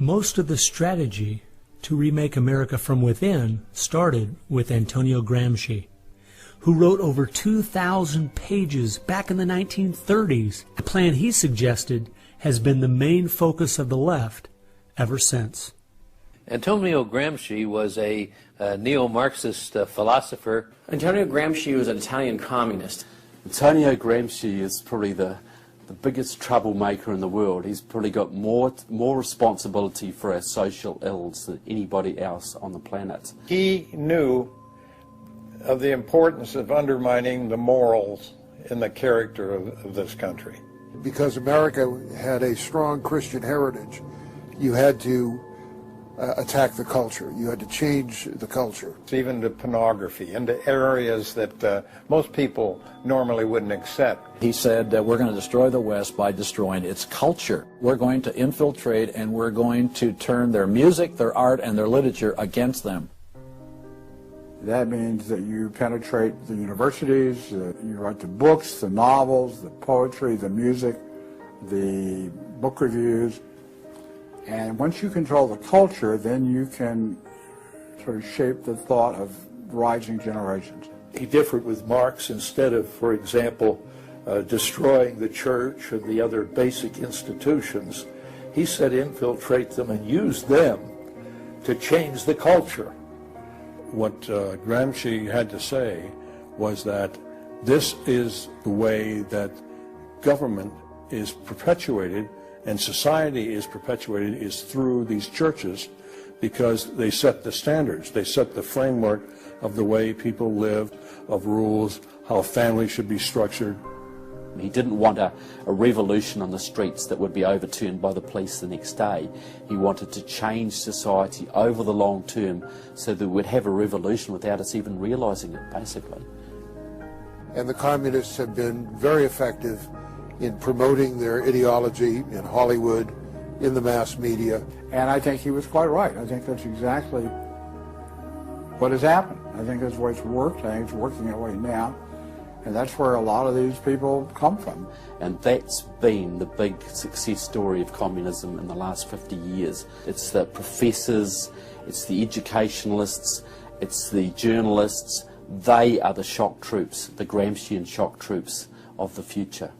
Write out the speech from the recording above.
Most of the strategy to remake America from within started with Antonio Gramsci, who wrote over 2,000 pages back in the 1930s. A plan he suggested has been the main focus of the left ever since. Antonio Gramsci was a neo-Marxist philosopher. Antonio Gramsci was an Italian communist. Antonio Gramsci is probably the biggest troublemaker in the world. He's probably got more responsibility for our social ills than anybody else on the planet. He knew of the importance of undermining the morals in the character of this country. Because America had a strong Christian heritage, you had to attack the culture. You had to change the culture. Even to pornography, into areas that most people normally wouldn't accept. He said that we're going to destroy the West by destroying its culture. We're going to infiltrate and we're going to turn their music, their art, and their literature against them. That means that you penetrate the universities, you write the books, the novels, the poetry, the music, the book reviews. And once you control the culture, then you can sort of shape the thought of rising generations. He differed with Marx. Instead of, for example, destroying the church or the other basic institutions, he said infiltrate them and use them to change the culture. What Gramsci had to say was that this is the way that government is perpetuated and society is perpetuated is through these churches, because they set the standards, they set the framework of the way people live, of rules, how families should be structured. He didn't want a revolution on the streets that would be overturned by the police the next day. He wanted to change society over the long term so that we'd have a revolution without us even realizing it, basically. And the communists have been very effective in promoting their ideology in Hollywood, in the mass media. And I think he was quite right. I think that's exactly what has happened. I think that's the way it's worked. I think it's working that way now. And that's where a lot of these people come from. And that's been the big success story of communism in the last 50 years. It's the professors, it's the educationalists, it's the journalists. They are the shock troops, the Gramscian shock troops of the future.